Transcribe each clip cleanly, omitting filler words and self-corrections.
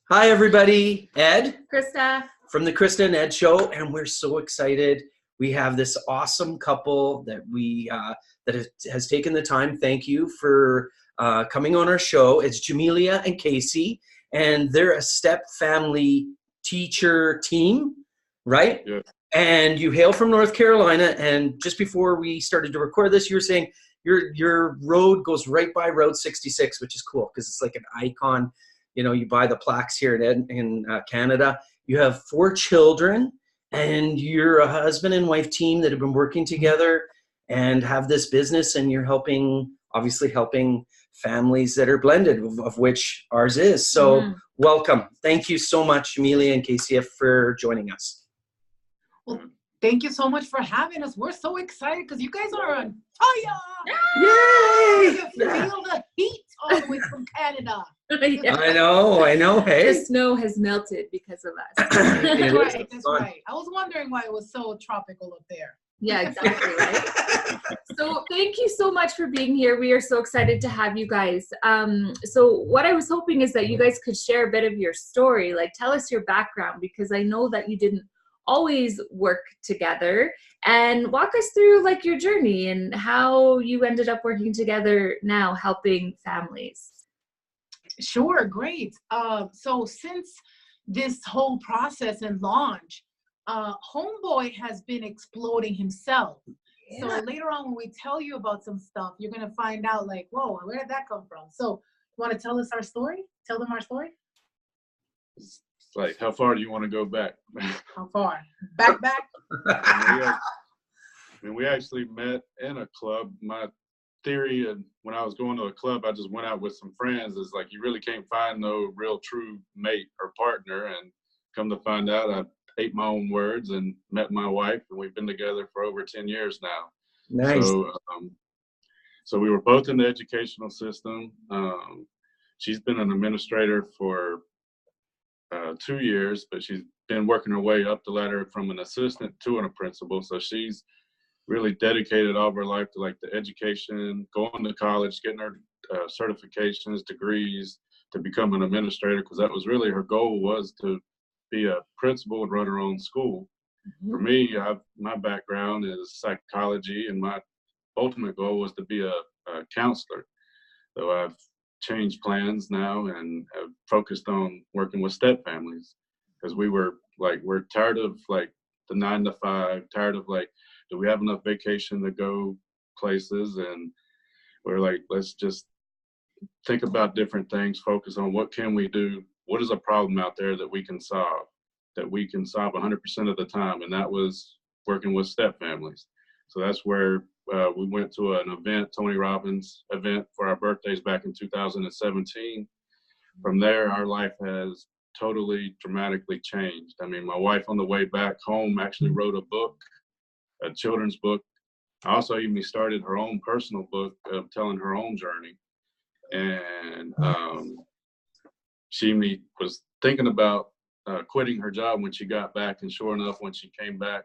Hi, everybody. Ed Krista from the KRISTA and Ed Show, and we're so excited. We have this awesome couple that has taken the time. Thank you for coming on our show. It's Yamile and Casey, and they're a step family teacher team, right? Yeah. And you hail from North Carolina. And just before we started to record this, you were saying your road goes right by Route 66, which is cool because it's like an icon. You know, you buy the plaques here in Canada. You have 4 children, and you're a husband and wife team that have been working together and have this business, and you're obviously helping families that are blended, of which ours is. So welcome. Thank you so much, Yamile and Casey, for joining us. Well, thank you so much for having us. We're so excited because you guys are on fire. Yay! You feel the heat all the way from Canada. Yeah. I know. Hey, The snow has melted because of us. That's right. I was wondering why it was so tropical up there. Yeah, exactly, right? So thank you so much for being here. We are so excited to have you guys. So what I was hoping is that you guys could share a bit of your story, like tell us your background, because I know that you didn't always work together, and walk us through like your journey and how you ended up working together now helping families. Sure, great. So since this whole process and launch, Homeboy has been exploding himself. Yeah. So later on when we tell you about some stuff, you're going to find out like, whoa, where did that come from? So you want to tell us our story? Tell them our story? It's like, how far do you want to go back? How far? Back? We actually met in a club. My theory, and when I was going to a club, I just went out with some friends, is like you really can't find no real true mate or partner. And come to find out, I ate my own words and met my wife, and we've been together for over 10 years now. Nice. So we were both in the educational system. She's been an administrator for 2 years, but she's been working her way up the ladder from an assistant to a principal. So she's really dedicated all of her life to like the education, going to college, getting her certifications, degrees to become an administrator, because that was really her goal, was to be a principal and run her own school. For me, my background is psychology, and my ultimate goal was to be a counselor. So I've changed plans now and have focused on working with step families, because we're tired of like the 9 to 5, tired of like, do we have enough vacation to go places? And we're like, let's just think about different things, focus on what can we do, what is a problem out there that we can solve 100% of the time. And that was working with step families. So that's where we went to an event, Tony Robbins event, for our birthdays back in 2017. From there, our life has totally dramatically changed. I mean, my wife on the way back home actually wrote a book, a children's book. Also even started her own personal book of telling her own journey. And she was thinking about quitting her job when she got back, and sure enough, when she came back,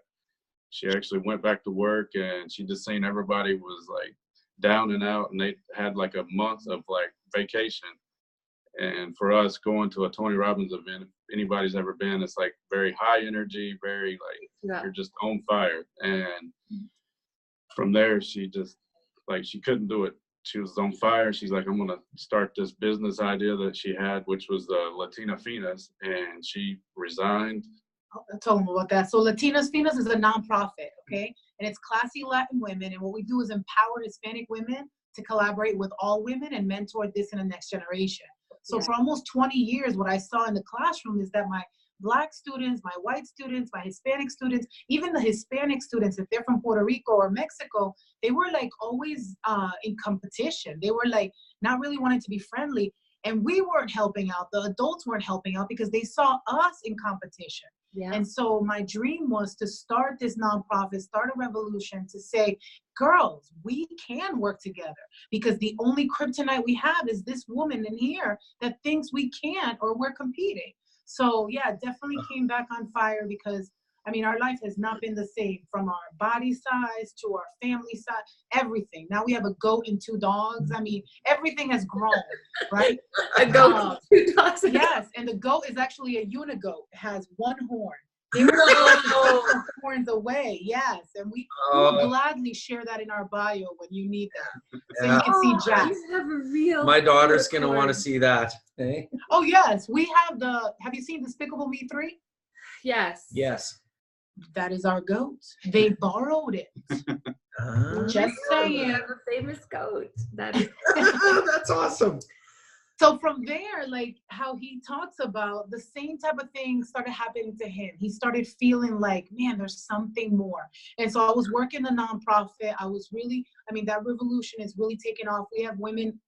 she actually went back to work, and she just seen everybody was like down and out, and they had like a month of like vacation. And for us, going to a Tony Robbins event, if anybody's ever been, it's like very high energy, very like you're just on fire. And from there, she just like, she couldn't do it. She was on fire. She's like, I'm going to start this business idea that she had, which was the Latina Finas, and she resigned. I'll tell them about that. So Latinas Finas is a nonprofit, okay? And it's classy Latin women. And what we do is empower Hispanic women to collaborate with all women and mentor this in the next generation. So for almost 20 years, what I saw in the classroom is that my Black students, my white students, my Hispanic students, even the Hispanic students, if they're from Puerto Rico or Mexico, they were like always in competition. They were like not really wanting to be friendly. And we weren't helping out. The adults weren't helping out because they saw us in competition. Yeah. And so my dream was to start this nonprofit, start a revolution to say, girls, we can work together, because the only kryptonite we have is this woman in here that thinks we can't, or we're competing. So yeah, definitely came back on fire because I mean, our life has not been the same, from our body size to our family size, everything. Now we have a goat and 2 dogs. I mean, everything has grown, right? A goat and 2 dogs. Yes, and the goat is actually a unigoat. It has 1 horn. They were supposed to take the horns away, yes. And we will gladly share that in our bio when you need that. So you can see Jack. You have a real My daughter's going to want to see that. Hey? Oh, yes. We have have you seen Despicable Me 3? Yes. Yes. That is our goat. They borrowed it. Just saying. You have a famous goat. That is That's awesome. So from there, like how he talks about, the same type of thing started happening to him. He started feeling like, man, there's something more. And so I was working the nonprofit. I was really, I mean, that revolution is really taking off. We have women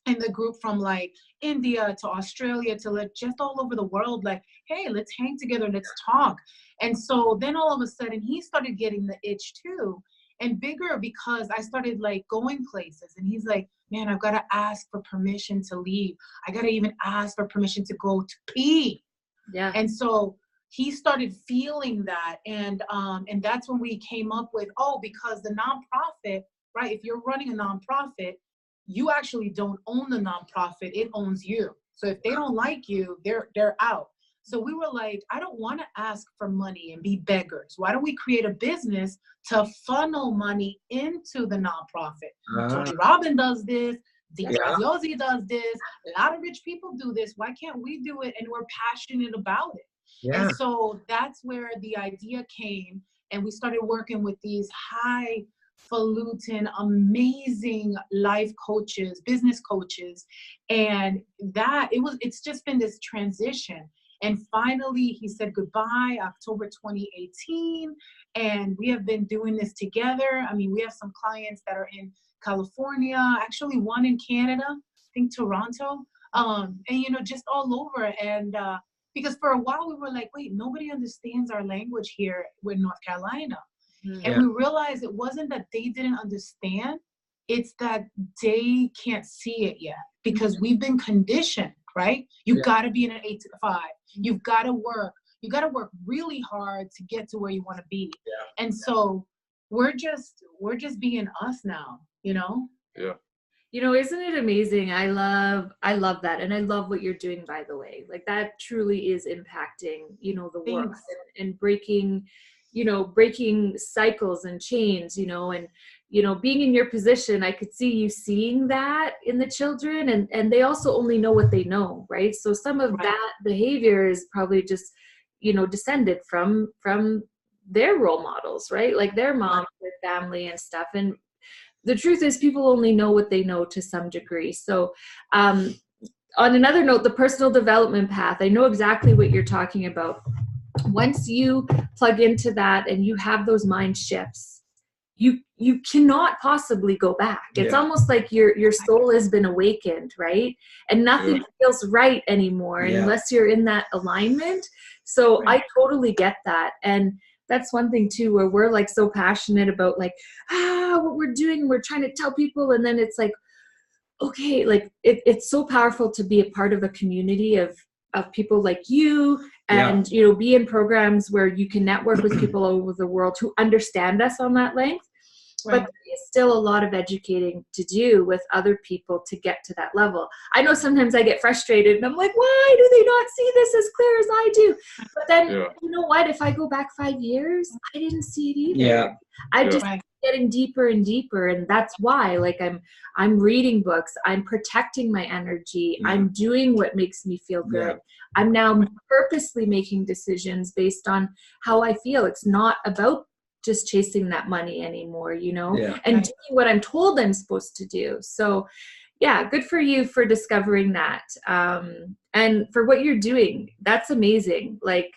in the group from like India to Australia to like just all over the world, like, hey, let's hang together, let's talk. And so then all of a sudden he started getting the itch too, and bigger, because I started like going places, and he's like, man, I've got to ask for permission to leave. I got to even ask for permission to go to pee. Yeah. And so he started feeling that. And that's when we came up with, because the nonprofit, right? If you're running a nonprofit, you actually don't own the nonprofit, it owns you. So if they don't like you, they're out. So we were like, I don't want to ask for money and be beggars. Why don't we create a business to funnel money into the nonprofit? Tony Robbins does this. Graziosi does this. A lot of rich people do this. Why can't we do it? And we're passionate about it. Yeah. And so that's where the idea came. And we started working with these highfalutin, amazing life coaches, business coaches. And it's just been this transition. And finally, he said goodbye, October 2018. And we have been doing this together. I mean, we have some clients that are in California, actually one in Canada, I think Toronto, and, just all over. And because for a while we were like, wait, nobody understands our language here in North Carolina. Mm-hmm. And we realized it wasn't that they didn't understand, it's that they can't see it yet, because we've been conditioned, right? You got to be in an 8 to 5. You've got to work. You got to work really hard to get to where you want to be. Yeah. And so we're just being us now, Yeah. Isn't it amazing? I love that. And I love what you're doing, by the way. Like, that truly is impacting, the work and breaking cycles and chains, and, being in your position, I could see you seeing that in the children, and they also only know what they know, right? So some of that behavior is probably just, descended from their role models, right? Like their mom, their family and stuff. And the truth is, people only know what they know to some degree. So on another note, the personal development path, I know exactly what you're talking about. Once you plug into that and you have those mind shifts, you cannot possibly go back. It's almost like your soul has been awakened, right? And nothing feels right anymore unless you're in that alignment. So I totally get that. And that's one thing too, where we're like so passionate about like, what we're doing, and we're trying to tell people. And then it's like, okay, like it's so powerful to be a part of a community of people like you, and, be in programs where you can network with people all over the world who understand us on that length. Right. But there is still a lot of educating to do with other people to get to that level. I know sometimes I get frustrated and I'm like, why do they not see this as clear as I do? But then, you know what? If I go back 5 years, I didn't see it either. Yeah. I just getting deeper and deeper. And that's why, like, I'm reading books. I'm protecting my energy. I'm doing what makes me feel good. Yeah. I'm now purposely making decisions based on how I feel. It's not about just chasing that money anymore, and doing what I'm told I'm supposed to do. So good for you for discovering that. And for what you're doing. That's amazing. Like,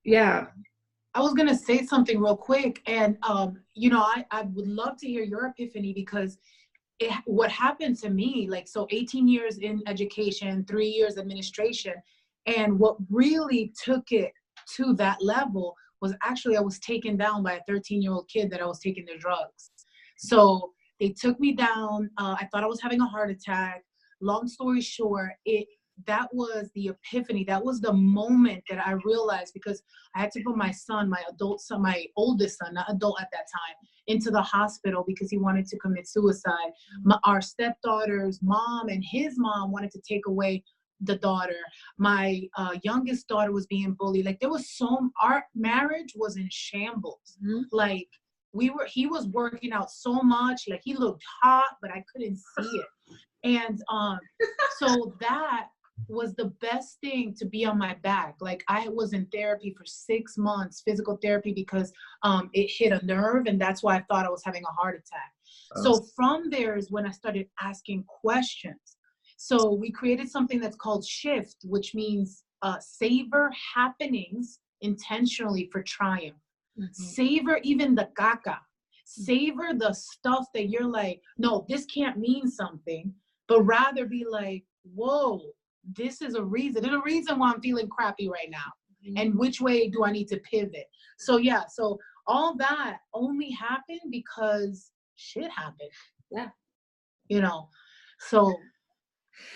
I was going to say something real quick. And, I would love to hear your epiphany, because what happened to me, like, so 18 years in education, 3 years administration. And what really took it to that level was actually I was taken down by a 13-year-old kid that I was taking their drugs. So they took me down. I thought I was having a heart attack. Long story short, that was the epiphany. That was the moment that I realized, because I had to put my son, my adult son, my oldest son, not adult at that time, into the hospital because he wanted to commit suicide. Our stepdaughter's mom and his mom wanted to take away the daughter. My youngest daughter was being bullied. Like, there was our marriage was in shambles. Like, he was working out so much, like he looked hot, but I couldn't see it. And so that was the best thing, to be on my back. Like, I was in therapy for 6 months, physical therapy, because it hit a nerve, and that's why I thought I was having a heart attack. So from there is when I started asking questions. So we created something that's called SHIFT, which means savor happenings intentionally for triumph. Savor even the caca. Savor the stuff that you're like, no, this can't mean something, but rather be like, whoa, this is a reason. There's a reason why I'm feeling crappy right now. And which way do I need to pivot? So yeah, so all that only happened because shit happened. Yeah. You know, so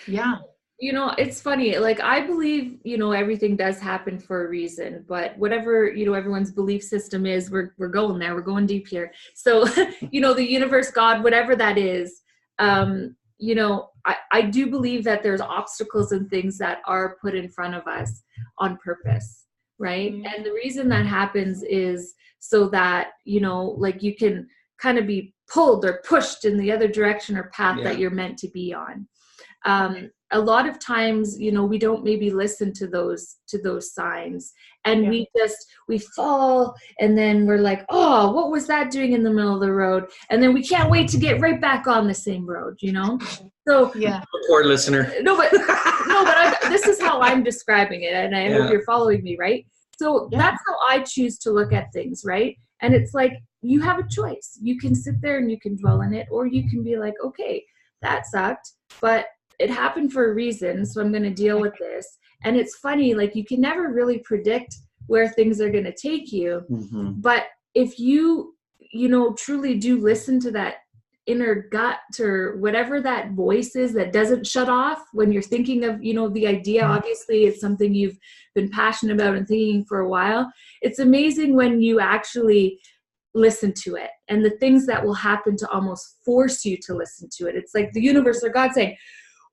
yeah. You know, it's funny, like, I believe, you know, everything does happen for a reason, but whatever, you know, everyone's belief system is, we're going there, we're going deep here. So, you know, the universe, God, whatever that is, you know, I do believe that there's obstacles and things that are put in front of us on purpose, right? And the reason that happens is so that, you know, like, you can kind of be pulled or pushed in the other direction or path that you're meant to be on. A lot of times, you know, we don't maybe listen to those signs, and we fall, and then we're like, oh, what was that doing in the middle of the road? And then we can't wait to get right back on the same road, you know? So yeah, poor listener. This is how I'm describing it, and I hope you're following me, right? So that's how I choose to look at things, right? And it's like, you have a choice. You can sit there and you can dwell in it, or you can be like, okay, that sucked, but it happened for a reason, so I'm going to deal with this. And it's funny, like, you can never really predict where things are going to take you. But if you know, truly do listen to that inner gut or whatever that voice is that doesn't shut off when you're thinking of, you know, the idea, obviously it's something you've been passionate about and thinking for a while. It's amazing when you actually listen to it, and the things that will happen to almost force you to listen to it. It's like the universe or God saying,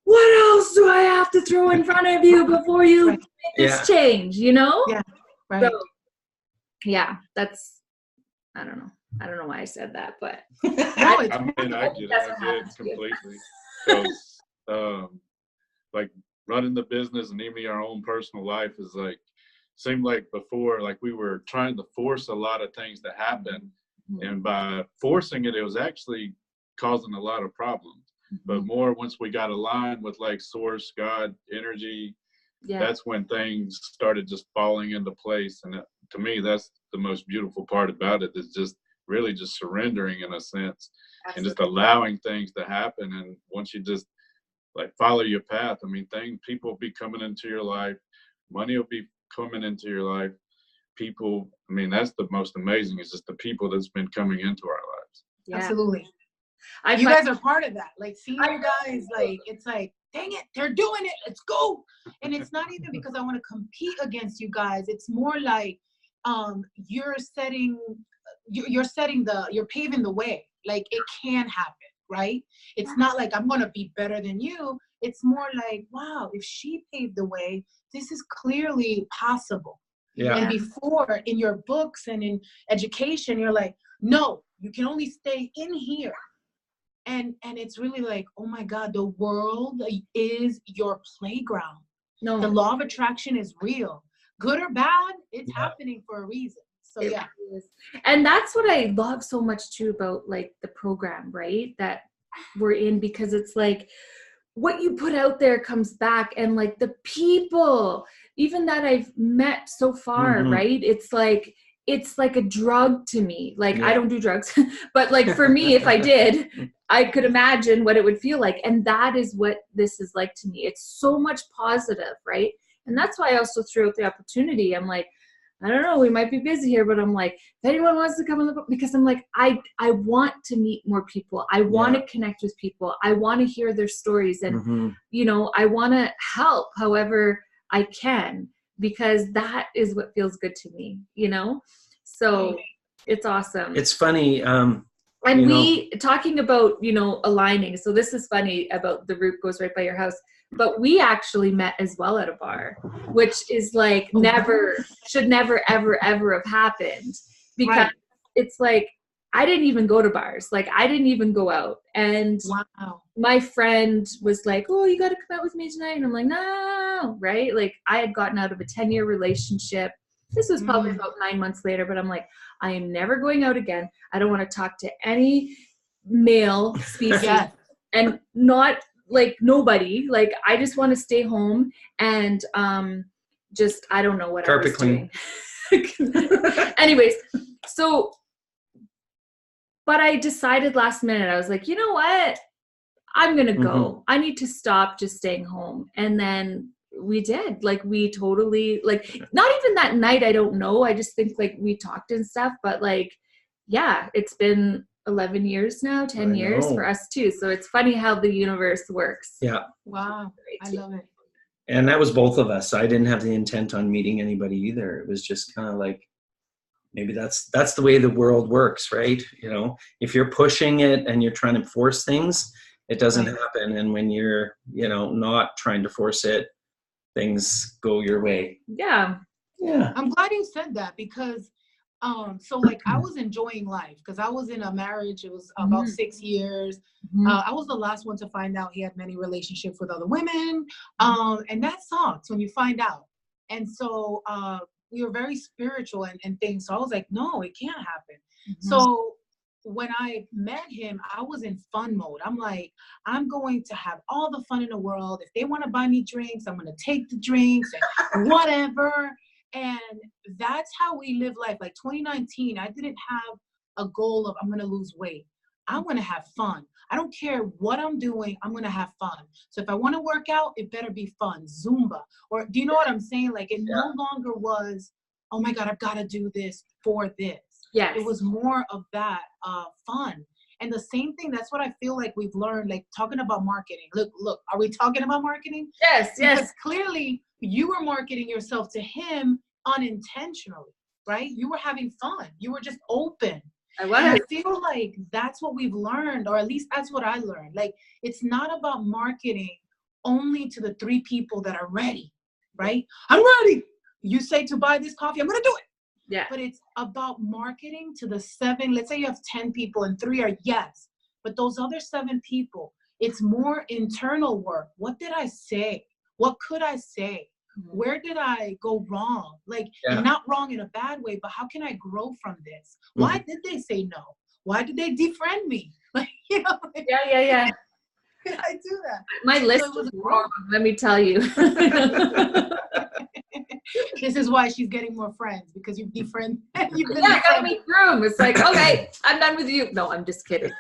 what else do I have to throw in front of you before you make this change, you know? Yeah, right. So, yeah, that's, I don't know why I said that, but. I get it completely. Because, like, running the business and even our own personal life is like, seemed like before, like, we were trying to force a lot of things to happen. And by forcing it, it was actually causing a lot of problems. But more once we got aligned with, like, source, God, energy, that's when things started just falling into place. And to me, that's the most beautiful part about it, is just really just surrendering in a sense. Absolutely. And just allowing things to happen. And once you just, like, follow your path, I mean, people will be coming into your life, money will be coming into your life. People, I mean, that's the most amazing, is just the people that's been coming into our lives. Yeah. Absolutely. You guys are part of that. Like, seeing you guys, like, it's like, dang it, they're doing it, let's go. And it's not even because I want to compete against you guys. It's more like, you're paving the way. Like, it can happen, right? It's not like I'm going to be better than you. It's more like, wow, if she paved the way, this is clearly possible. Yeah. And before, in your books and in education, you're like, no, you can only stay in here. And it's really like, oh my God, the world is your playground. No. The law of attraction is real. Good or bad, it's happening for a reason. So yeah. And that's what I love so much too about, like, the program, right, that we're in, because it's like, what you put out there comes back. And, like, the people, even that I've met so far, right, it's like a drug to me. Like, I don't do drugs, but, like, for me, if I did, I could imagine what it would feel like. And that is what this is like to me. It's so much positive, right? And that's why I also threw out the opportunity. I'm like, I don't know, we might be busy here, but I'm like, if anyone wants to come in the book, because I'm like, I want to meet more people. I want to connect with people. I want to hear their stories. And, you know, I want to help however I can, because that is what feels good to me, you know? So it's awesome. It's funny. And we, talking about, you know, aligning. So this is funny about the route goes right by your house. But we actually met as well at a bar, which is like should never, ever, ever have happened, because it's like, I didn't even go to bars. Like, I didn't even go out. And my friend was like, oh, you got to come out with me tonight. And I'm like, no, right? Like, I had gotten out of a 10-year relationship. This was probably about 9 months later, but I'm like, I am never going out again. I don't want to talk to any male species and not like nobody. Like, I just want to stay home and just, I don't know what I was doing. Anyways, so, but I decided last minute, I was like, you know what? I'm going to go. I need to stop just staying home. And then we did. Like, we totally, like, not even that night, I don't know. I just think like we talked and stuff, but like, yeah, it's been 11 years now, 10 years for us too. So it's funny how the universe works. Yeah. Wow. I love it. And that was both of us. I didn't have the intent on meeting anybody either. It was just kind of like, maybe that's the way the world works, right? You know, if you're pushing it and you're trying to force things, it doesn't happen. And when you're, you know, not trying to force it, things go your way. Yeah. Yeah. I'm glad you said that, because so like I was enjoying life, because I was in a marriage. It was about 6 years. I was the last one to find out he had many relationships with other women. And that sucks when you find out. And so we were very spiritual and things. So I was like, no, it can't happen. So when I met him, I was in fun mode. I'm like, I'm going to have all the fun in the world. If they want to buy me drinks, I'm going to take the drinks and whatever. And that's how we live life. Like 2019, I didn't have a goal of I'm going to lose weight. I'm going to have fun. I don't care what I'm doing. I'm going to have fun. So if I want to work out, it better be fun. Zumba. Or do you know what I'm saying? Like, it no longer was, oh my God, I've got to do this for this. Yeah. It was more of that fun. And the same thing, that's what I feel like we've learned, like talking about marketing. Look, are we talking about marketing? Yes, because clearly you were marketing yourself to him unintentionally, right? You were having fun. You were just open. I feel like that's what we've learned, or at least that's what I learned. Like, it's not about marketing only to the 3 people that are ready, right? I'm ready. You say to buy this coffee, I'm going to do it. Yeah. But it's about marketing to the 7, let's say you have 10 people and 3 are yes, but those other 7 people, it's more internal work. What did I say? What could I say? Where did I go wrong? Like, and not wrong in a bad way, but how can I grow from this? Why did they say no? Why did they defriend me? Like, you know? Like, yeah. Did I do that? My list was wrong, let me tell you. This is why she's getting more friends, because you've defriended. I gotta make room. It's like, okay, I'm done with you. No, I'm just kidding.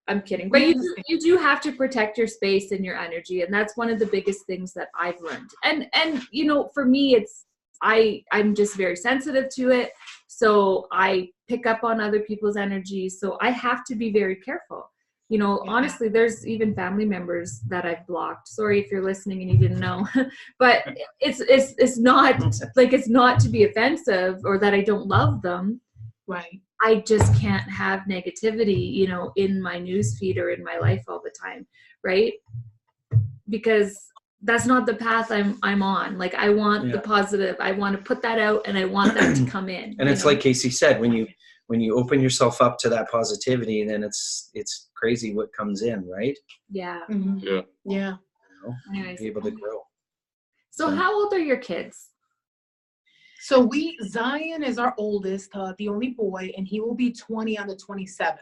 I'm kidding. But you do have to protect your space and your energy. And that's one of the biggest things that I've learned. And you know, for me, it's, I'm just very sensitive to it. So I pick up on other people's energy. So I have to be very careful. You know, honestly, there's even family members that I've blocked. Sorry if you're listening and you didn't know, but it's not like, it's not to be offensive or that I don't love them. Right. I just can't have negativity, you know, in my news feed or in my life all the time. Right. Because that's not the path I'm on. Like, I want the positive. I want to put that out and I want that to come in. And it's like Casey said, when you open yourself up to that positivity, then it's crazy what comes in, right? Yeah. Yeah. Yeah. You know, Anyways. be able to grow. So how old are your kids? So Zion is our oldest, the only boy, and he will be 20 on the 27th.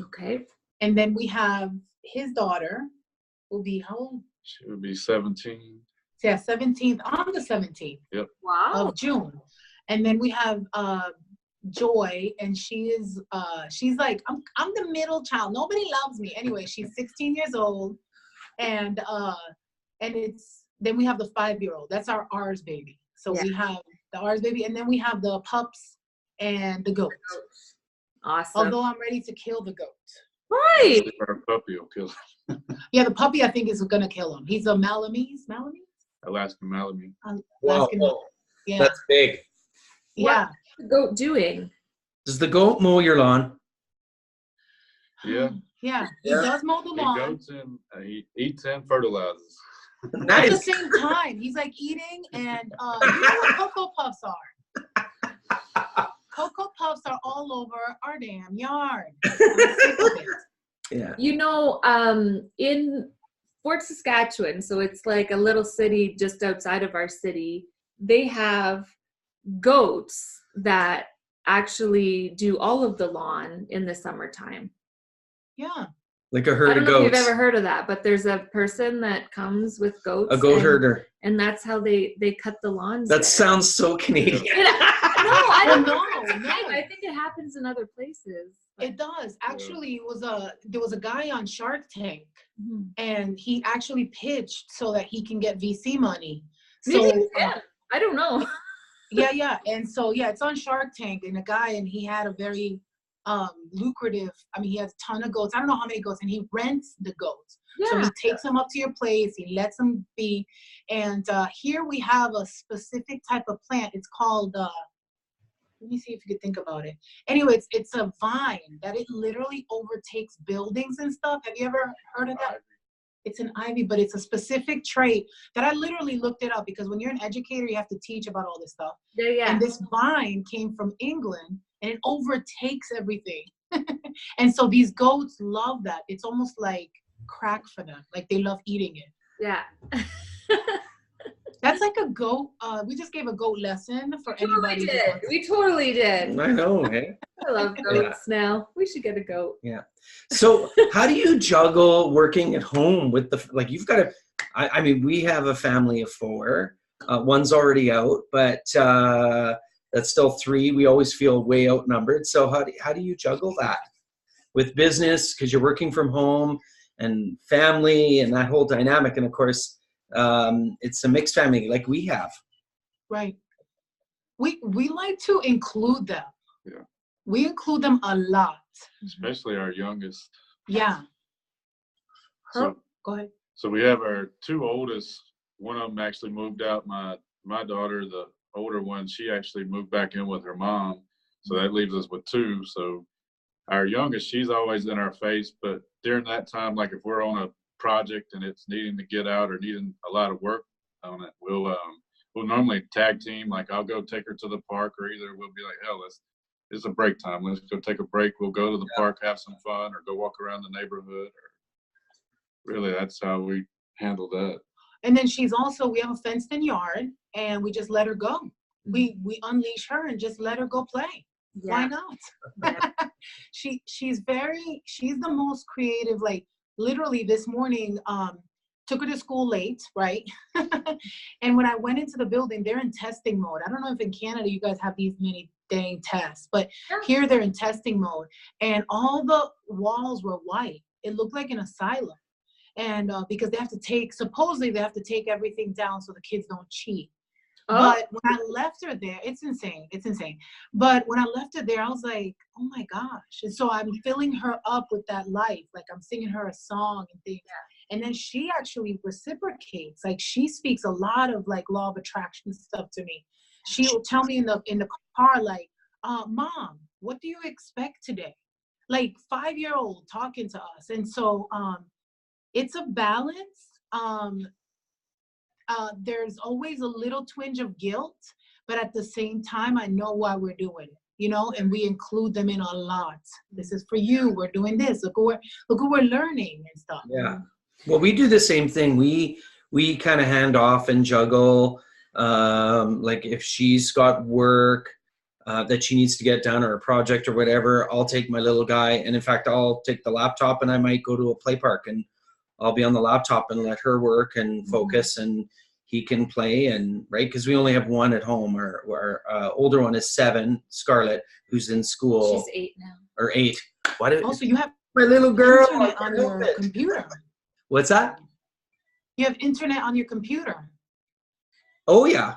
Okay. And then we have his daughter, will be how old? She would be 17. Yeah, 17th on the 17th Wow. of June. And then we have Joy, and she's like, I'm the middle child. Nobody loves me. Anyway, she's 16 years old, and then we have the 5-year-old. That's ours baby. So we have The ours baby. And then we have the pups and the goat. Awesome. Although I'm ready to kill the goat. Right. Our puppy will kill him. Yeah, the puppy I think is gonna kill him. He's a Malamese. Alaskan Malamute. Wow, Yeah. that's big. Yeah. What's the goat doing? Does the goat mow your lawn? Yeah. Yeah. He Yeah. does mow the He lawn. goes and he eats and fertilizes. At the Nice. same time, he's like eating, and you know what Cocoa Puffs are? Cocoa Puffs are all over our damn yard. I'm sick of it. Yeah. You know, in Fort Saskatchewan, so it's like a little city just outside of our city, they have goats that actually do all of the lawn in the summertime. Yeah. Like a I herd don't of know if you've goats. ever heard of that, but there's a person that comes with goats. A goat and, herder. and that's how they cut the lawns. That there. sounds so Canadian. No, I don't know. No. I think it happens in other places. but- It does. Actually, there was a guy on Shark Tank, Mhm. and he actually pitched so that he can get VC money. Maybe So it's him. I don't know. yeah. And so yeah, it's on Shark Tank, and a guy, and he had a very lucrative, I mean, he has a ton of goats. I don't know how many goats, and he rents the goats. So he takes them up to your place, he lets them be. And here we have a specific type of plant. It's called, let me see if you could think about it. Anyway, it's a vine that it literally overtakes buildings and stuff. Have you ever heard of that? It's an ivy, but it's a specific trait that I literally looked it up, because when you're an educator, you have to teach about all this stuff. Yeah. And this vine came from England, and it overtakes everything. And so these goats love that. It's almost like crack for them. Like they love eating it. Yeah. That's like a goat. We just gave a goat lesson for anybody. We totally did. I know, hey? I love goats now. We should get a goat. Yeah. So how do you juggle working at home with like you've got to, I mean, we have a family of 4. One's already out, but that's still 3. We always feel way outnumbered. So how do you juggle that with business? Because you're working from home and family and that whole dynamic. And of course, it's a mixed family like we have. Right. We like to include them. Yeah. We include them a lot. Especially our youngest. Yeah. So, Go ahead. so we have our 2 oldest. One of them actually moved out. My daughter, the older one, she actually moved back in with her mom. So that leaves us with 2. So our youngest, she's always in our face. But during that time, like if we're on a project and it's needing to get out or needing a lot of work on it, we'll normally tag team. Like I'll go take her to the park, or either we'll be like, hell, it's a break time. Let's go take a break. We'll go to the park, have some fun, or go walk around the neighborhood. Or really, that's how we handle that. And then we have a fenced in yard, and we just let her go. We unleash her and just let her go play. Yeah. Why not? She's the most creative. Like literally this morning, took her to school late, right? And when I went into the building, they're in testing mode. I don't know if in Canada you guys have these many dang tests, but here they're in testing mode. And all the walls were white. It looked like an asylum. And because supposedly they have to take everything down so the kids don't cheat. Oh. But when I left her there, it's insane. But when I left her there, I was like, oh my gosh. And so I'm filling her up with that life. Like I'm singing her a song and things. Yeah. And then she actually reciprocates. Like she speaks a lot of like law of attraction stuff to me. She will tell me in the car, like, Mom, what do you expect today? Like 5-year-old talking to us. And so it's a balance. There's always a little twinge of guilt, but at the same time, I know why we're doing it, and we include them in a lot. This is for you. We're doing this. Look what we're learning and stuff. Yeah. Well, we do the same thing. We kind of hand off and juggle. Like if she's got work that she needs to get done or a project or whatever, I'll take my little guy. And in fact, I'll take the laptop and I might go to a play park and I'll be on the laptop and let her work and focus and he can play right. Cause we only have one at home. Our older one is 7, Scarlett, who's in school. She's 8 now. Or 8. Also, you have my little girl internet on your computer. What's that? You have internet on your computer. Oh yeah.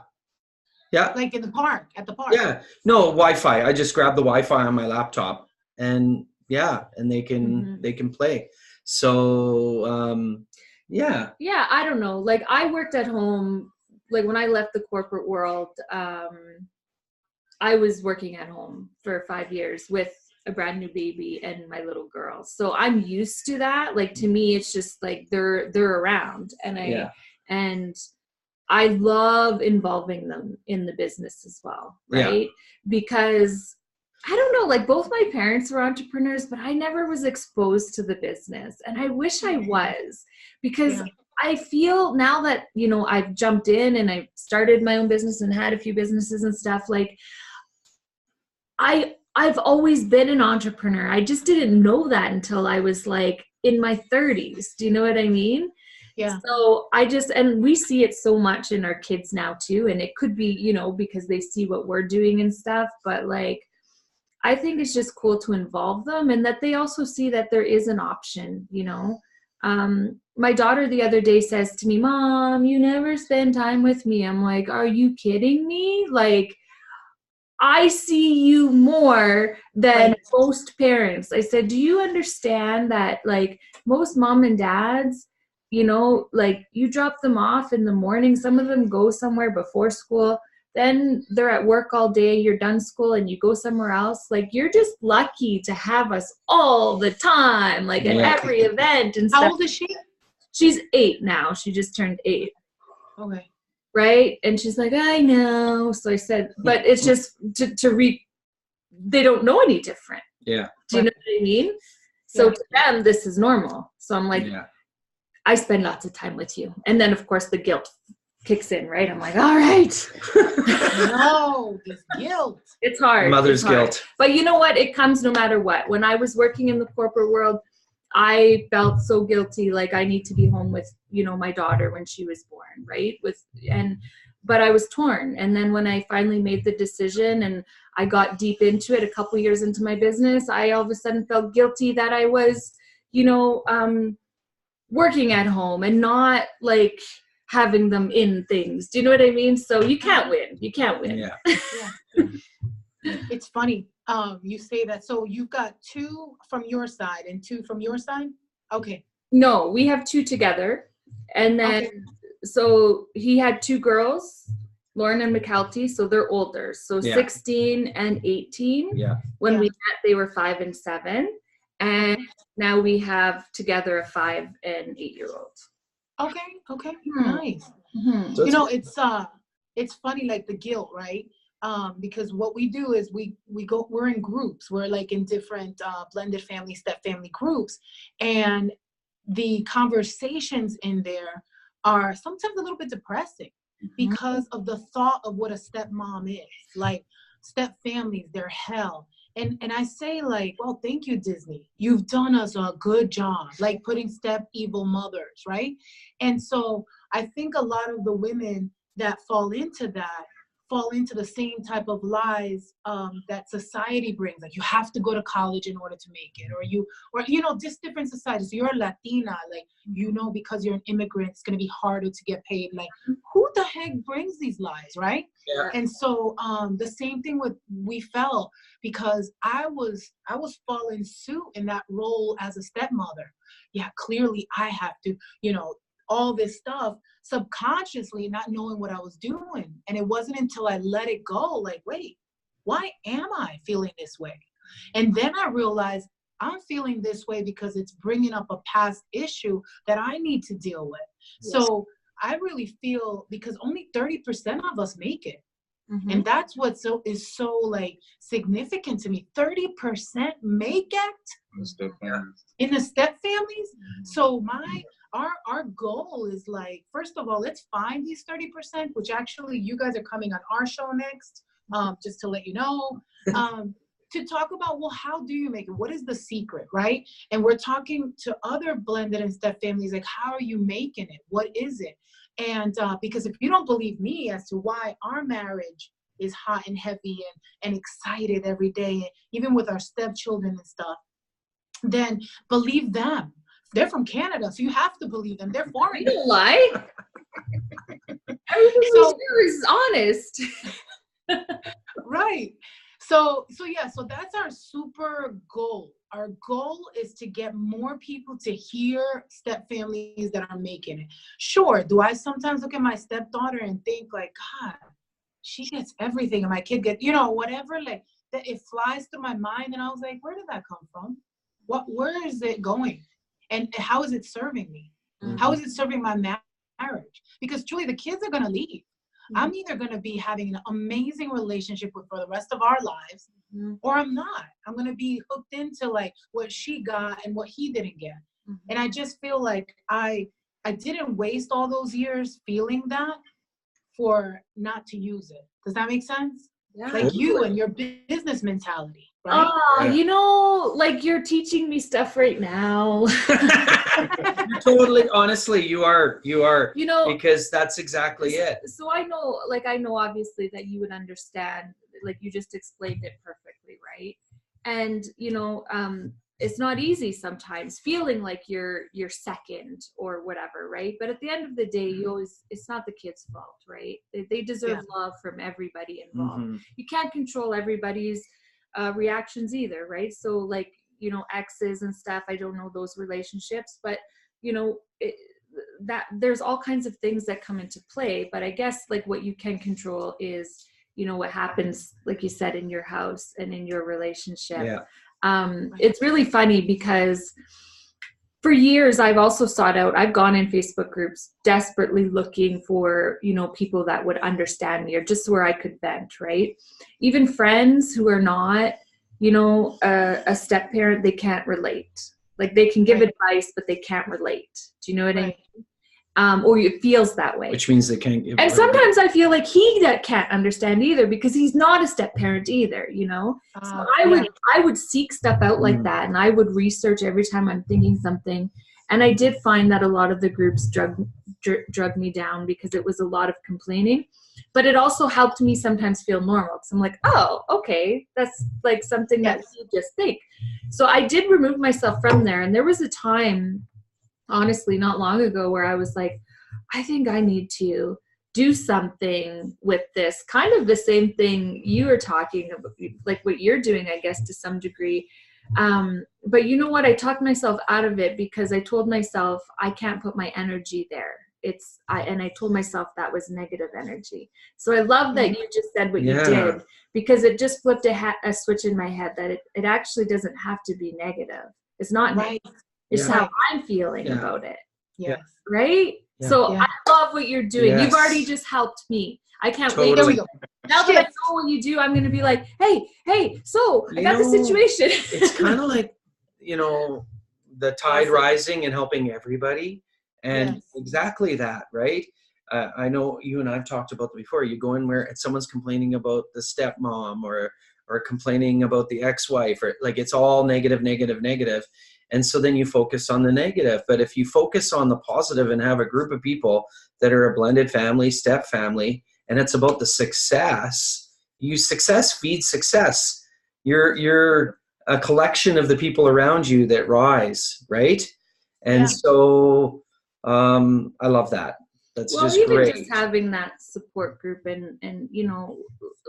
Yeah. Like in the park, at the park. Yeah. No, Wi-Fi. I just grab the Wi-Fi on my laptop and and they can play. So, yeah. Yeah, I don't know. Like I worked at home, like when I left the corporate world, I was working at home for 5 years with a brand new baby and my little girl. So I'm used to that. Like to me, it's just like they're around, and I love involving them in the business as well, right? Because I don't know, like both my parents were entrepreneurs, but I never was exposed to the business, and I wish I was, because I feel now that, you know, I've jumped in and I've started my own business and had a few businesses and stuff, like I've always been an entrepreneur. I just didn't know that until I was like in my 30s. Do you know what I mean? Yeah. So and we see it so much in our kids now too. And it could be, you know, because they see what we're doing and stuff, but like, I think it's just cool to involve them, and that they also see that there is an option, you know. My daughter the other day says to me, "Mom, you never spend time with me." I'm like, "Are you kidding me? Like, I see you more than most parents." I said, "Do you understand that like most mom and dads, you know, like you drop them off in the morning, some of them go somewhere before school, then they're at work all day, you're done school and you go somewhere else. Like you're just lucky to have us all the time, like at every event and stuff." How old is she? She's 8 now. She just turned 8. Okay. Right? And she's like, "I know." So I said, but it's just they don't know any different. Yeah. Do you know what I mean? So to them, this is normal. So I'm like, I spend lots of time with you. And then of course the guilt kicks in, right? I'm like, all right. No, this guilt. It's hard. Mother's guilt. But you know what? It comes no matter what. When I was working in the corporate world, I felt so guilty, like I need to be home with, you know, my daughter when she was born, right? But I was torn. And then when I finally made the decision and I got deep into it, a couple years into my business, I all of a sudden felt guilty that I was, you know, working at home and not like having them in things. Do you know what I mean? So you can't win. You can't win. Yeah. It's funny. You say that. So you've got 2 from your side and 2 from your side? Okay. No, we have 2 together. And then, so he had 2 girls, Lauren and McCalty. So they're older. So 16 and 18. Yeah. When we met, they were 5 and 7. And now we have together a 5 and 8-year-old. Okay. Nice. Mm-hmm. So you know, it's funny, like the guilt, right? Because what we do is we're in groups. We're like in different blended family, step family groups. And the conversations in there are sometimes a little bit depressing because of the thought of what a stepmom is. Like step families, they're hell. And I say like, well, thank you, Disney. You've done us a good job, like putting step evil mothers, right? And so I think a lot of the women that fall into the same type of lies that society brings. Like you have to go to college in order to make it, or you know, just different societies. You're a Latina, like, you know, because you're an immigrant, it's going to be harder to get paid. Like, who the heck brings these lies, right? Yeah. And so the same thing we felt, because I was following suit in that role as a stepmother. Yeah, clearly I have to, you know, all this stuff subconsciously, not knowing what I was doing. And it wasn't until I let it go, like, wait, why am I feeling this way? And then I realized I'm feeling this way because it's bringing up a past issue that I need to deal with. Yes. So I really feel, because only 30% of us make it. Mm-hmm. And that's what is so like significant to me. 30% make it in the step families. Mm-hmm. So our goal is like, first of all, let's find these 30%, which actually you guys are coming on our show next, just to let you know, to talk about, well, how do you make it? What is the secret, right? And we're talking to other blended and step families, like, how are you making it? What is it? And because if you don't believe me as to why our marriage is hot and heavy and excited every day, even with our stepchildren and stuff, then believe them. They're from Canada, so you have to believe them. They're foreign. You don't lie. Everything So- we do is honest. Right. So yeah, so that's our super goal. Our goal is to get more people to hear step families that are making it. Sure, do I sometimes look at my stepdaughter and think like, God, she gets everything and my kid gets, you know, whatever, like that it flies through my mind, and I was like, where did that come from? Where is it going? And how is it serving me? Mm-hmm. How is it serving my marriage? Because truly the kids are gonna leave. I'm either going to be having an amazing relationship with for the rest of our lives, or I'm not. I'm going to be hooked into like what she got and what he didn't get. And I just feel like I didn't waste all those years feeling that for not to use it. Does that make sense? Yeah. Like you and your business mentality, right? Oh, Yeah. you know, like you're teaching me stuff right now. You're totally, honestly, you are, You know, because that's exactly it. so I know obviously that you would understand, like you just explained it perfectly, right? And you know, it's not easy sometimes feeling like you're second or whatever, right? But at the end of the day, it's not the kid's fault, right? They deserve love from everybody involved. Mm-hmm. You can't control everybody's reactions either, right? So like, you know, exes and stuff, I don't know those relationships, but you know, that there's all kinds of things that come into play. But I guess like what you can control is, you know, what happens, like you said, in your house and in your relationship. Yeah. It's really funny because for years I've also I've gone in Facebook groups desperately looking for, you know, people that would understand me or just where I could vent, right? Even friends who are not, you know, a step parent, they can't relate. Like they can give advice, but they can't relate. Do you know what I mean? Or it feels that way. Which means they can't give. And sometimes I feel like he can't understand either because he's not a step parent either, you know? So I would seek stuff out like that, and I would research every time I'm thinking something. And I did find that a lot of the groups drug me down because it was a lot of complaining. But it also helped me sometimes feel normal because I'm like, oh, okay, that's like something that you just think. So I did remove myself from there. And there was a time, honestly, not long ago where I was like, I think I need to do something with this. Kind of the same thing you were talking about, like what you're doing, I guess, to some degree. But you know what? I talked myself out of it because I told myself I can't put my energy there. And I told myself that was negative energy. So I love that you just said what you did, because it just flipped a switch in my head that it actually doesn't have to be negative. It's not negative. It's how I'm feeling about it. Yes. Right? Yeah. So I love what you're doing. Yes. You've already just helped me. I can't Totally. wait. There we go. Now that I know what you do, I'm going to be like, hey, so I got the situation. It's kind of like, you know, the tide rising and helping everybody. And exactly that, right? I know you and I've talked about before. You go in where someone's complaining about the stepmom or complaining about the ex-wife, or like it's all negative. And so then you focus on the negative. But if you focus on the positive and have a group of people that are a blended family, step family, and it's about the success, success feeds success. You're a collection of the people around you that rise, right? And so I love that. That's just great. Just having that support group and you know,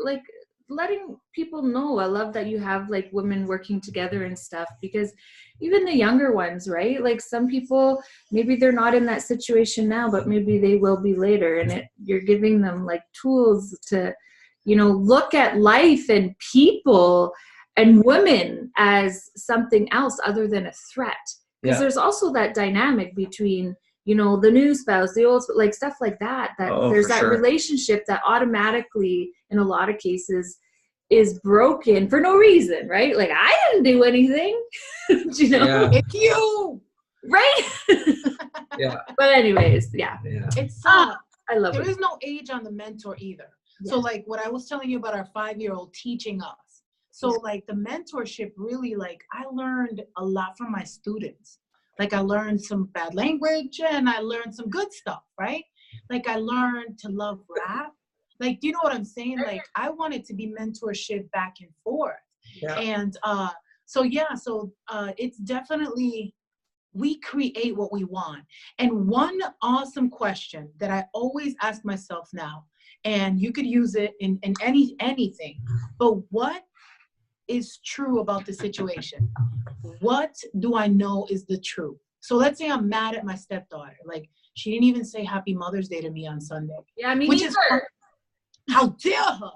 like letting people know. I love that you have like women working together and stuff, because even the younger ones, right? Like some people, maybe they're not in that situation now, but maybe they will be later. And you're giving them like tools to, you know, look at life and people and women as something else other than a threat. Because there's also that dynamic between, you know, the new spouse, the old, like stuff like that, there's that relationship that automatically, in a lot of cases, is broken for no reason, right? Like, I didn't do anything, you know? It's you! Right? But anyways, It's, I love there it. is no age on the mentor either. So like what I was telling you about our 5-year-old teaching us. So like the mentorship really, like I learned a lot from my students. Like I learned some bad language and I learned some good stuff, right? Like I learned to love rap. Like, do you know what I'm saying? Like I wanted to be mentorship back and forth. And so it's definitely we create what we want. And one awesome question that I always ask myself now, and you could use it in anything, but what is true about the situation? What do I know is the truth? So let's say I'm mad at my stepdaughter. Like, she didn't even say Happy Mother's Day to me on Sunday. Yeah, me which neither. is, how dare her?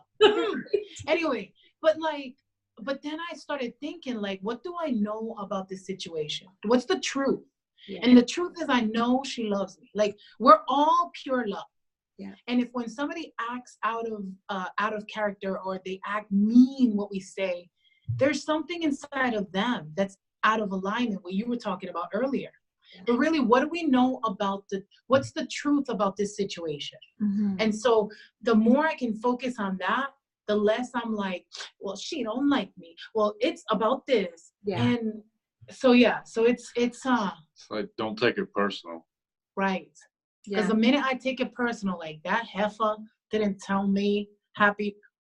Anyway, but then I started thinking, like, what do I know about this situation? What's the truth? Yeah. And the truth is, I know she loves me. Like, we're all pure love. Yeah. And if when somebody acts out of character, or they act mean, what we say, there's something inside of them that's out of alignment, what you were talking about earlier. But really, what do we know about what's the truth about this situation? Mm-hmm. And so the more I can focus on that, the less I'm like, well, she don't like me. Well, it's about this. Yeah. And so, yeah, so it's like, don't take it personal. right. Yeah. Because the minute I take it personal, like, that heifer didn't tell me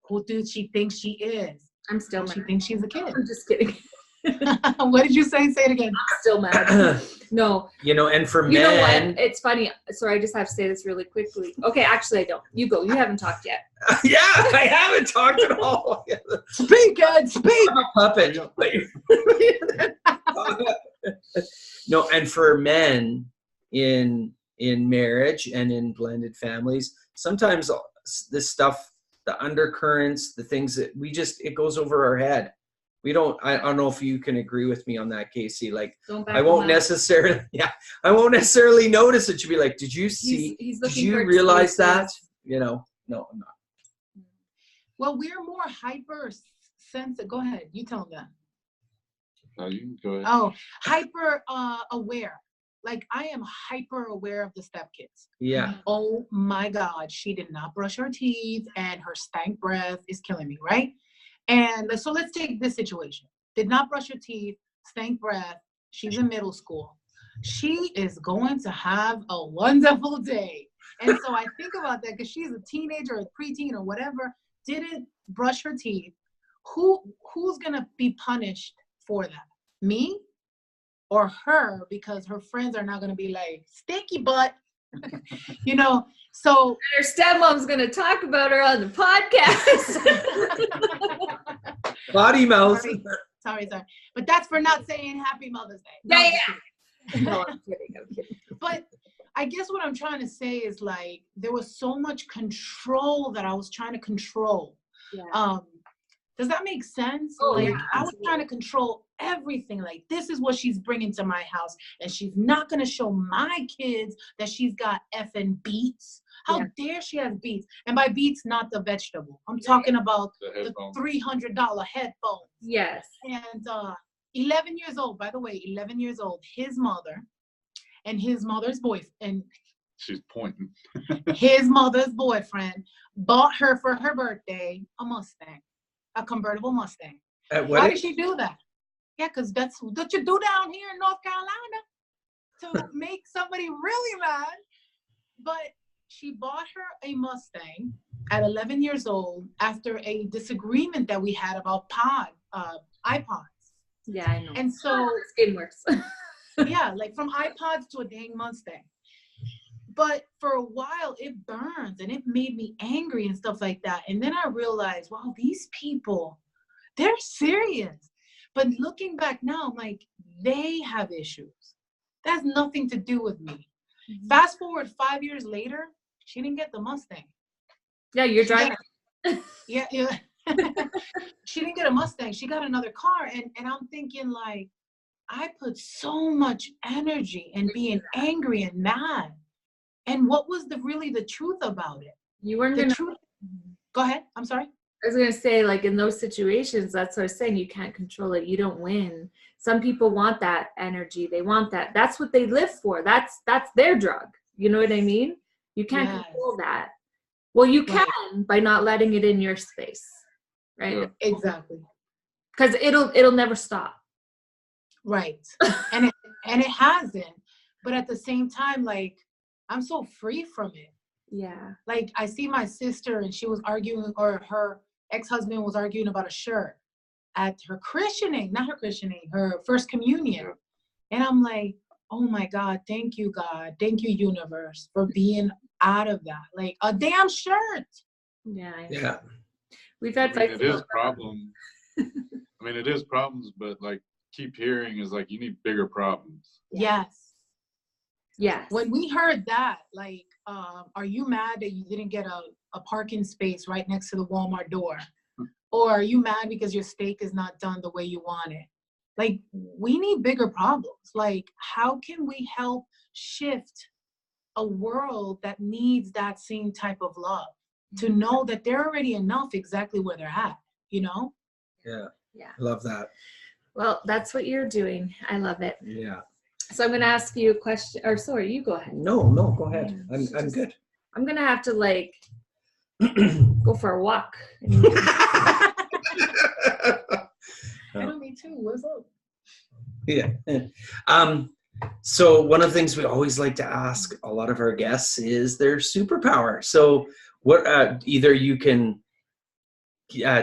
who did she think she is? I'm still She mad. thinks she's a kid. I'm just kidding. What did you say? Say it again. I'm still mad. No. You know, and for You know men, what? It's funny. Sorry, I just have to say this really quickly. Okay, actually, I don't. You go. You haven't talked yet. yeah, I haven't talked at all. Speak, Ed, speak. I'm a puppet. No, and for men in marriage and in blended families, sometimes this stuff, the undercurrents, the things that it goes over our head. I don't know if you can agree with me on that, Casey. Like, I won't necessarily notice it. You'd be like, did you see, did you realize that? You know, no, I'm not. Well, we're more hyper sensitive. Go ahead. You tell them that. No, you can go ahead. Oh, hyper aware. Like, I am hyper aware of the stepkids. Yeah. Oh my God, she did not brush her teeth and her stank breath is killing me, right? And so let's take this situation. Did not brush her teeth, stank breath. She's in middle school. She is going to have a wonderful day. And so I think about that because she's a teenager or a preteen or whatever, didn't brush her teeth. Who's gonna be punished for that? Me or her? Because her friends are not gonna be like, stinky butt. You know, so her stepmom's gonna talk about her on the podcast. Body mouth. Sorry. But that's for not saying Happy Mother's Day. Yeah. No, I'm kidding. But I guess what I'm trying to say is, like, there was so much control that I was trying to control. Yeah. Does that make sense? Oh, like, yeah, I was trying to control everything. Like, this is what she's bringing to my house, and she's not going to show my kids that she's got effing beets. How dare she have beets? And by beets, not the vegetable. I'm talking about the $300 headphones. Yes. And 11 years old, by the way, 11 years old, his mother and his mother's boyfriend. She's pointing. His mother's boyfriend bought her for her birthday a Mustang. A convertible Mustang. Why did she do that? Yeah, because that's what you do down here in North Carolina to make somebody really mad. But she bought her a Mustang at 11 years old after a disagreement that we had about iPods. Yeah, I know. And so this game works. yeah, like from iPods to a dang Mustang. But for a while, it burns and it made me angry and stuff like that. And then I realized, wow, these people, they're serious. But looking back now, I'm like, they have issues. That has nothing to do with me. Mm-hmm. Fast forward 5 years later, she didn't get the Mustang. Yeah, you're driving. Yeah. She didn't get a Mustang. She got another car. And I'm thinking, like, I put so much energy in being angry and mad. And what was really the truth about it? You weren't the truth. Go ahead. I'm sorry. I was going to say, like, in those situations, that's what I was saying. You can't control it. You don't win. Some people want that energy. They want that. That's what they live for. That's their drug. You know what I mean? You can't control that. Well, you can by not letting it in your space. Right? Yeah. Exactly. Because it'll never stop. Right. and it hasn't. But at the same time, like, I'm so free from it. Yeah. Like, I see my sister and she was arguing, or her ex-husband was arguing about a shirt at her christening, not her christening, her first communion. And I'm like, oh my God, thank you, God. Thank you, universe, for being out of that. Like a damn shirt. Yeah. Yeah. We've had it is problem. I mean, it is problems, but like keep hearing is like, you need bigger problems. Yes. Yes. When we heard that, like, are you mad that you didn't get a parking space right next to the Walmart door? Or are you mad because your steak is not done the way you want it? Like, we need bigger problems. Like, how can we help shift a world that needs that same type of love? To know that they're already enough exactly where they're at, you know? Yeah. Yeah. Love that. Well, that's what you're doing. I love it. Yeah. So I'm going to ask you a question, or sorry, you go ahead. No, go ahead. I'm good. I'm going to have to like go for a walk. I know, me too. What's up? Yeah. So one of the things we always like to ask a lot of our guests is their superpower. So what, either you can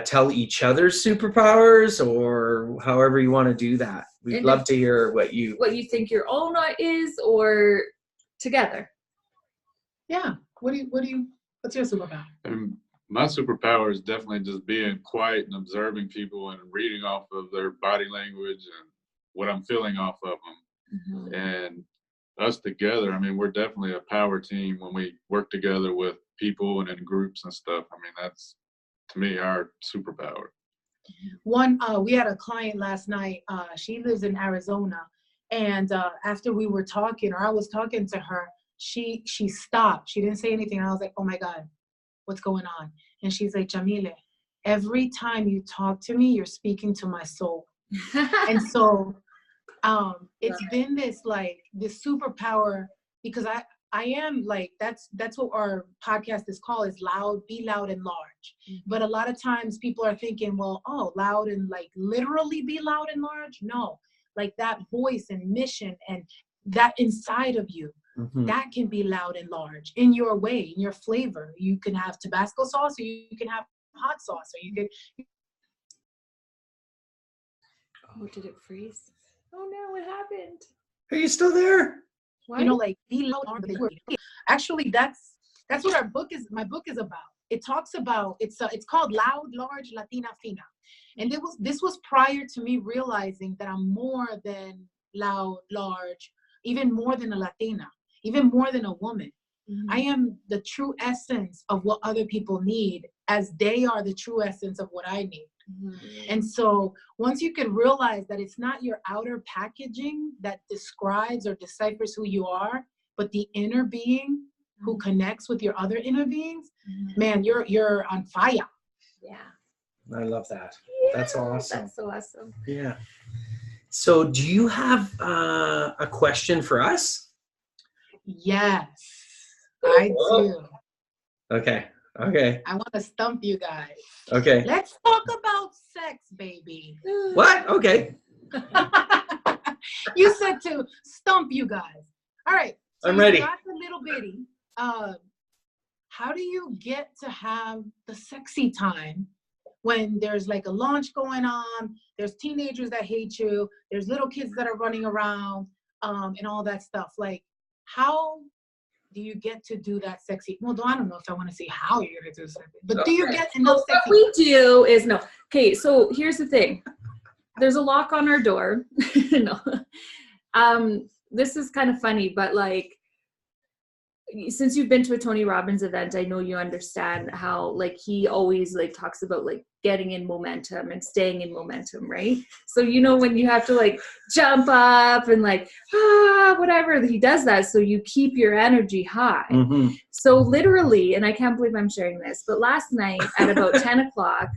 tell each other's superpowers or however you want to do that. We'd love to hear what you think your own is, or together. Yeah. What's your superpower? And my superpower is definitely just being quiet and observing people and reading off of their body language and what I'm feeling off of them. Mm-hmm. And us together, I mean, we're definitely a power team when we work together with people and in groups and stuff. I mean, that's, to me, our superpower. We had a client last night. She lives in Arizona. And after we were talking, or I was talking to her, she stopped. She didn't say anything. And I was like, oh my God, what's going on? And she's like, Yamile, every time you talk to me, you're speaking to my soul. And so it's been this superpower, because I am like, that's what our podcast is called, is loud, be loud and large. Mm-hmm. But a lot of times people are thinking, well, oh, loud and like literally be loud and large. No, like that voice and mission and that inside of you, mm-hmm. that can be loud and large in your way, in your flavor. You can have Tabasco sauce, or you can have hot sauce, or you can. Oh, did it freeze? Oh no, what happened? Are you still there? What? You know, like be loud. Actually, that's what our book is. My book is about. It talks about it's called Loud, Large, Latina, Fina, and this was prior to me realizing that I'm more than loud, large, even more than a Latina, even more than a woman. Mm-hmm. I am the true essence of what other people need, as they are the true essence of what I need. Mm-hmm. And so once you can realize that it's not your outer packaging that describes or deciphers who you are, but the inner being who connects with your other inner beings, man, you're on fire. Yeah. I love that. Yeah, that's awesome. That's so awesome. Yeah. So do you have a question for us? Yes, I do. Okay. I want to stump you guys. Okay. Let's talk about sex, baby. What? Okay. You said to stump you guys. All right. So I'm ready. You got the little bitty. How do you get to have the sexy time when there's like a launch going on, there's teenagers that hate you, there's little kids that are running around, and all that stuff? Like, how do you get to do that sexy? Well, I don't know if I want to say how you're going to do sexy, but do you get enough sexy? What we do is no. Okay, so here's the thing. There's a lock on our door. No. This is kind of funny, but like, since you've been to a Tony Robbins event, I know you understand how like he always like talks about like getting in momentum and staying in momentum, right? So you know when you have to like jump up and like whatever, he does that so you keep your energy high. Mm-hmm. So literally, and I can't believe I'm sharing this, but last night at about 10 o'clock,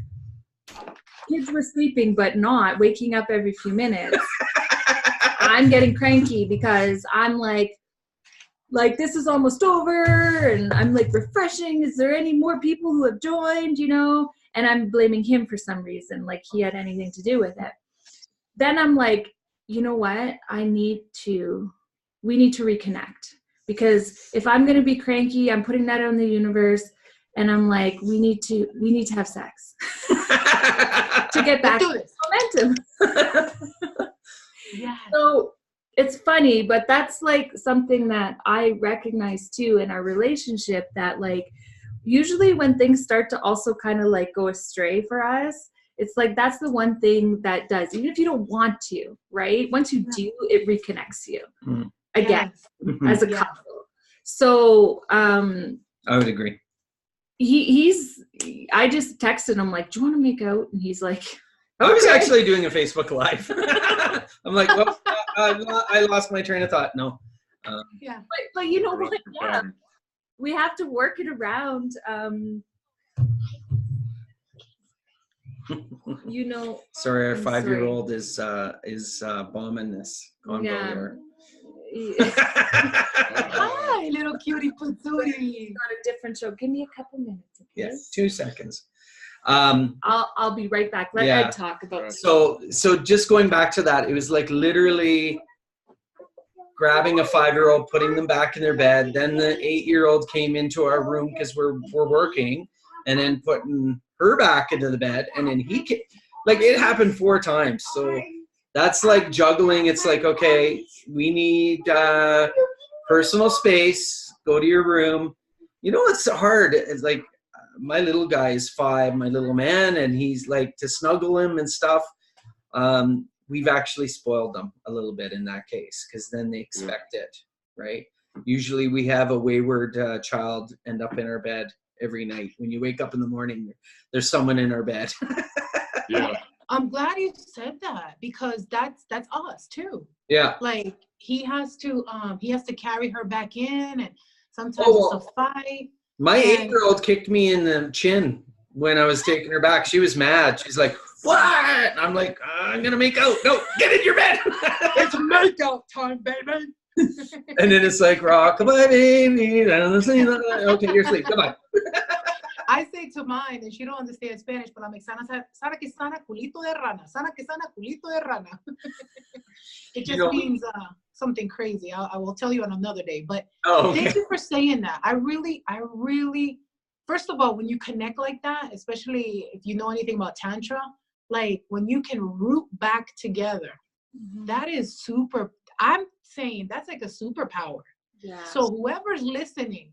kids were sleeping but not waking up every few minutes. I'm getting cranky because I'm like this is almost over, and I'm like refreshing. Is there any more people who have joined, you know? And I'm blaming him for some reason, like he had anything to do with it. Then I'm like, you know what? We need to reconnect, because if I'm going to be cranky, I'm putting that on the universe. And I'm like, we need to have sex to get back to momentum. Yeah. So it's funny, but that's like something that I recognize too in our relationship, that like usually when things start to also kind of like go astray for us, it's like that's the one thing that does, even if you don't want to, right? Once you do, it reconnects you again as a couple. So I would agree. I just texted him like, do you want to make out? And he's like, I was actually doing a Facebook Live. I'm like, well, I lost my train of thought. No. But you know what? Yeah, we have to work it around. You know. Sorry, our 5-year-old is bombing this convo here. Hi, little cutie patootie. Got a different show. Give me a couple minutes. Okay? Yeah, 2 seconds. I'll be right back. Let Ed talk about. So just going back to that, it was like literally grabbing a 5-year-old, putting them back in their bed. Then the 8-year-old came into our room because we're working, and then putting her back into the bed, and then he came. Like it happened 4 times. So that's like juggling. It's like, okay, we need personal space. Go to your room. You know, it's hard. It's like my little guy is 5, my little man, and he's like to snuggle him and stuff. We've actually spoiled them a little bit in that case, because then they expect it, right? Usually we have a wayward child end up in our bed every night. When you wake up in the morning, there's someone in our bed. Yeah. I'm glad you said that, because that's us too. Yeah. Like he has to carry her back in, and sometimes it's a fight. My 8-year-old kicked me in the chin when I was taking her back. She was mad. She's like, what? And I'm like, I'm going to make out. No, get in your bed. It's makeout time, baby. And then it's like, rock, bye, baby. Okay, you're asleep. Goodbye. I say to mine, and she don't understand Spanish, but I'm like, sana que sana, culito de rana. Sana que sana, culito de rana. It just means something crazy. I will tell you on another day. But thank you for saying that. I really, first of all, when you connect like that, especially if you know anything about Tantra, like when you can root back together, that is super. I'm saying that's like a superpower. Yeah. So whoever's listening,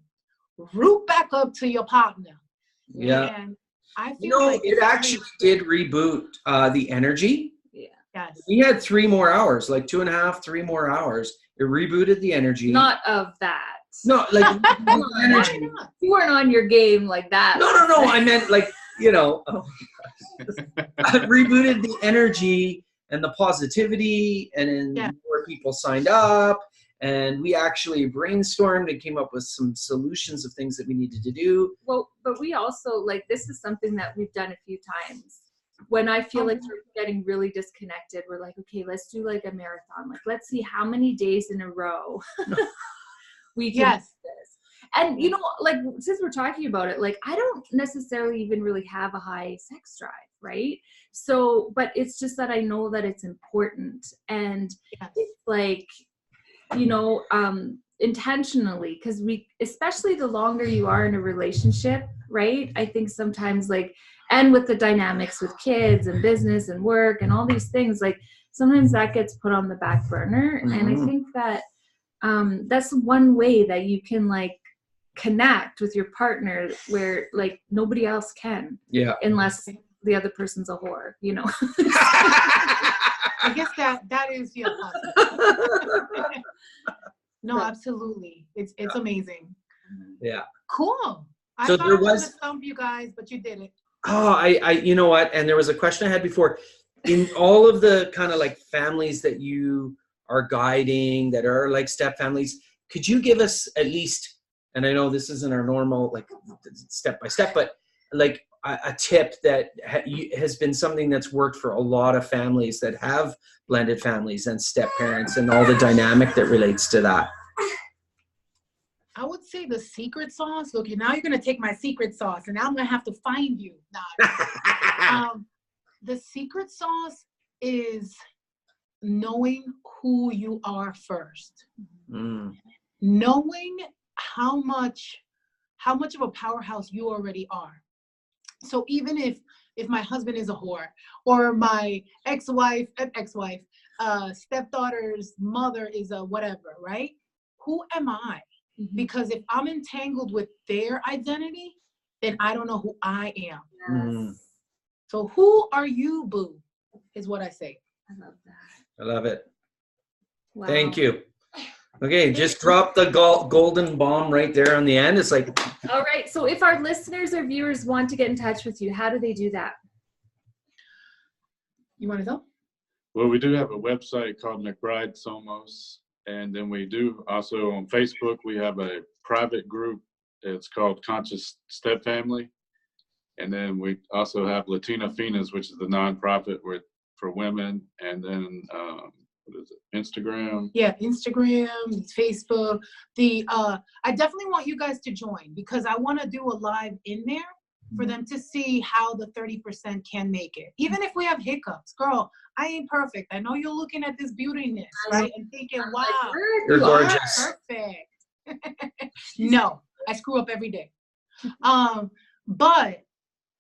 root back up to your partner. Yeah. And I feel like it actually did reboot the energy. Yeah. Yes. We had 3 more hours, like 2.5, 3 more hours. It rebooted the energy. Not of that. No, like energy. You weren't on your game like that. No. I meant like, rebooted the energy and the positivity, and then more people signed up. And we actually brainstormed and came up with some solutions of things that we needed to do. Well, but we also, like, this is something that we've done a few times. When I feel like we're getting really disconnected, we're like, okay, let's do like a marathon. Like, let's see how many days in a row we can do this. And, like, since we're talking about it, like, I don't necessarily even really have a high sex drive, right? So, but it's just that I know that it's important. And it's like, intentionally, because especially the longer you are in a relationship, right? I think sometimes and with the dynamics with kids and business and work and all these things, like sometimes that gets put on the back burner. And I think that that's one way that you can connect with your partner where nobody else can. Yeah. Unless the other person's a whore, I guess that is No, absolutely. It's amazing. Yeah. Cool. I thought I was going to stump you guys, but you did it. Oh, you know what? And there was a question I had before. In all of the kind of families that you are guiding that are step families, could you give us at least, and I know this isn't our normal step by step, but a tip that has been something that's worked for a lot of families that have blended families and step parents and all the dynamic that relates to that? I would say the secret sauce. Look, now you're going to take my secret sauce, and now I'm going to have to find you. The secret sauce is knowing who you are first. Knowing how much of a powerhouse you already are. So even if my husband is a whore, or my ex-wife, stepdaughter's mother is a whatever, right? Who am I? Because if I'm entangled with their identity, then I don't know who I am. So who are you, boo, is what I say. I love that. I love it. Wow. Thank you. Okay, just drop the golden bomb right there on the end. It's like, all right. So if our listeners or viewers want to get in touch with you, how do they do that? You want to go? Well, we do have a website called McBride Somos. And then we do also on Facebook, we have a private group. It's called Conscious Step Family. And then we also have Latina Finas, which is the nonprofit for women. And then what is it? Instagram. Yeah, Instagram, Facebook. I definitely want you guys to join because I want to do a live in there for them to see how the 30% can make it. Even if we have hiccups, girl, I ain't perfect. I know you're looking at this beautiness, right? And thinking, wow, you're gorgeous. Perfect. No, I screw up every day. But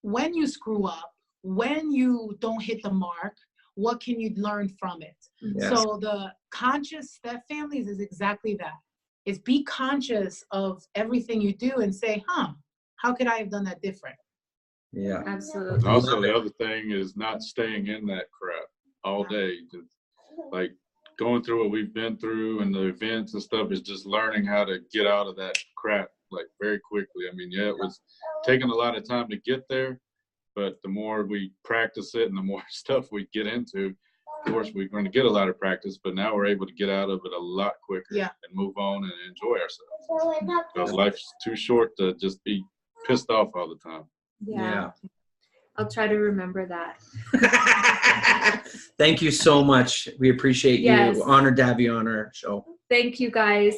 when you screw up, when you don't hit the mark, what can you learn from it? Yes. So the conscious step families is exactly that. Is be conscious of everything you do and say, how could I have done that different? Yeah, absolutely. Also, the other thing is not staying in that crap all day. Like going through what we've been through and the events and stuff is just learning how to get out of that crap like very quickly. I mean, yeah, it was taking a lot of time to get there, but the more we practice it and the more stuff we get into, of course, we're going to get a lot of practice, but now we're able to get out of it a lot quicker and move on and enjoy ourselves. Because life's too short to just be pissed off all the time. Yeah. I'll try to remember that. Thank you so much. We appreciate you. Honored to have you on our show. Thank you, guys.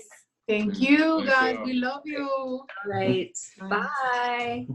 Thank you, guys. We love you. All right. Bye.